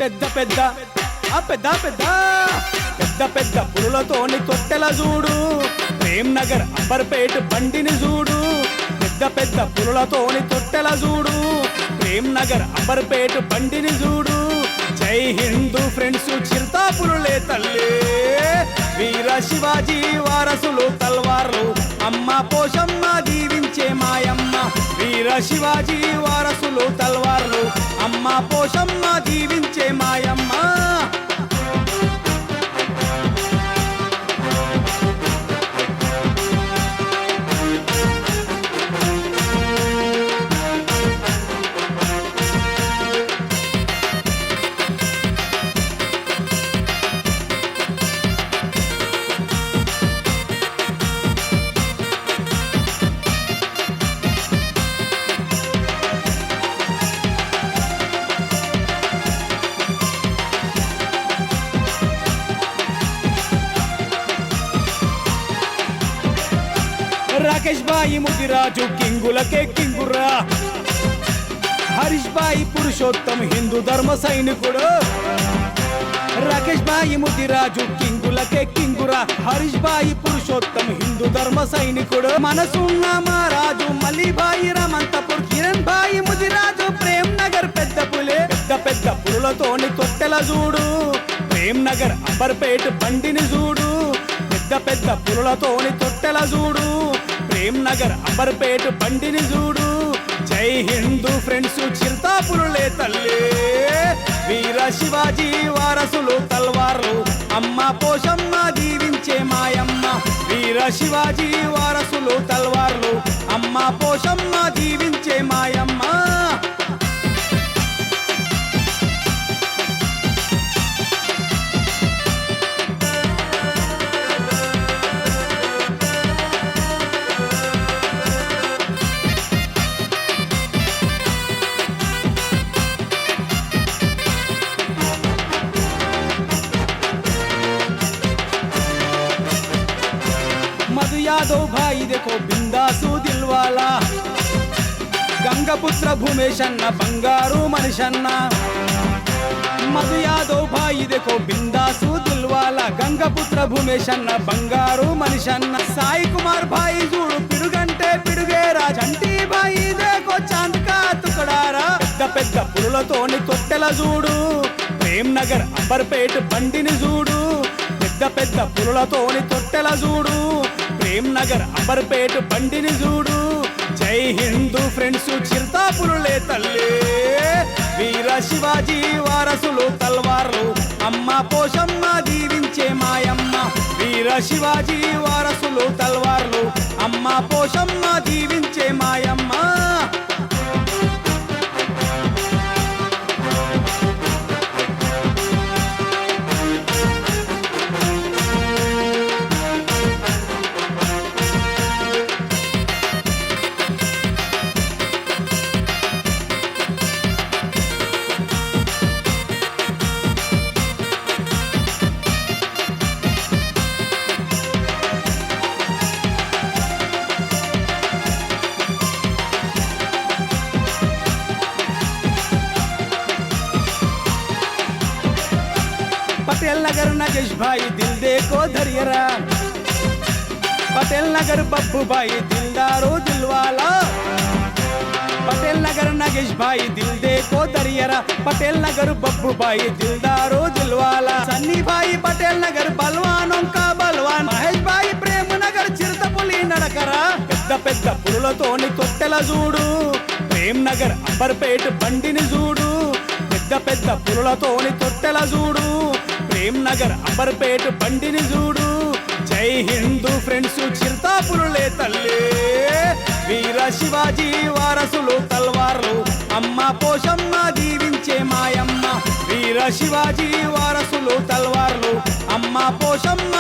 పెద్ద పెద్ద పెద్ద పెద్ద పెద్ద పెద్ద పులులతోని తొట్టెల చూడు, ప్రేమ్ నగర్ అంబర్పేట బండిని చూడు. పెద్ద పెద్ద పులులతోని తొట్టెల చూడు, ప్రేమ్ నగర్ అంబర్పేట బండిని చూడు. జై హిందూ ఫ్రెండ్స్ చిరుతా పులులే తల్లి, వీర శివాజీ వారసులు తల్వార్లు, అమ్మ పోషమ్మ దీవించే మాయమ్మ. వీర శివాజీ వారసులు తల్వార్లు, అమ్మ పోషమ్మ దీవించే మాయమ్మ. రాకేష్ బాయి ముదిరాజు కింగులకే కింగురా, హరీష్ బాయి పురుషోత్తం హిందూ ధర్మ సైనికుడు. రాకేష్ బాయి ముదిరాజు కింగులకే కింగురా, హరీష్ బాయి పురుషోత్తం హిందూ ధర్మ సైనికుడు. మనసున్న మహారాజు మలిబాయి రమంతపూర్, కిరణ్ బాయి ముదిరాజు ప్రేమ్ నగర్ పెద్ద పులే. పెద్ద పెద్ద పులులతోని తొట్టెల చూడు, ప్రేమ్ నగర్ అంబర్పేట బండిని చూడు. పెద్ద పెద్ద పులులతోని తొట్టెల చూడు, ప్రేమ్ నగర్ అంబర్పేట బండిని చూడు. జై హిందూ ఫ్రెండ్స్ చిరుతా పులులే తల్లి, వీర శివాజీ వారసులు తల్వార్లు, అమ్మ పోషమ్మ దీవించే మాయమ్మ. వీర శివాజీ వారసులు తల్వార్లు, అమ్మ పోషమ్మ దీవించే మాయమ్మ. मधु यादव भाई देखो बिंदासु दिलवाला, गंगपुत्र भूमेशन्न बंगारू मनिषन्न. मधु यादव भाई देखो बिंदासु दिलवाला, गंगपुत्र भूमेशन्न बंगारू मनिषन्न. साई कुमार भाई చూడు పిడుగంటే పిడుగేరా, చంటి భాయి देखो चांद का तुकड़ारा. పెద్ద పెద్ద పులులతోని తొట్టెల చూడు, ప్రేమ్ నగర్ అంబర్పేట బండిని చూడు. పెద్ద పెద్ద పులులతోని తొట్టెల చూడు, ప్రేమ్ నగర్ అంబర్పేట బండిని చూడు. జై హిందూ ఫ్రెండ్స్ చిరుతా పులులే తల్లి, వీర శివాజీ వారసులు తల్వార్లు, అమ్మ పోషమ్మ దీవించే మాయమ్మ. వీర శివాజీ వారసులు తల్వార్లు, అమ్మ పోషమ్మ దీవించే మాయమ్మ. पटेल नगर नगेश भाई दिल देखो धरियरा, पटेल नगर बब्बू भाई दिलदारो दिलवाला. पटेल नगर नगेश भाई दिल देखो धरियरा, पटेल नगर बब्बू भाई दिलदारो दिलवाला. सन्नी भाई पटेल नगर बलवानों का बलवान, महेश भाई प्रेम नगर चिरतपुली नड़करा. పెద్ద పెద్ద పులులతోని తొట్టెల చూడు, ప్రేమ్ నగర్ అంబర్పేట బండిని చూడు. పెద్ద పెద్ద పులులతోని తొట్టెల చూడు, ప్రేమ్ నగర్ అంబర్పేట బండిని చూడు. జై హిందూ ఫ్రెండ్స్ చిరుతా పులులే తల్లి, వీర శివాజీ వారసులు తల్వార్లు, అమ్మ పోషమ్మ దీవించే మాయమ్మ. వీర శివాజీ వారసులు తల్వార్లు, అమ్మ పోషమ్మ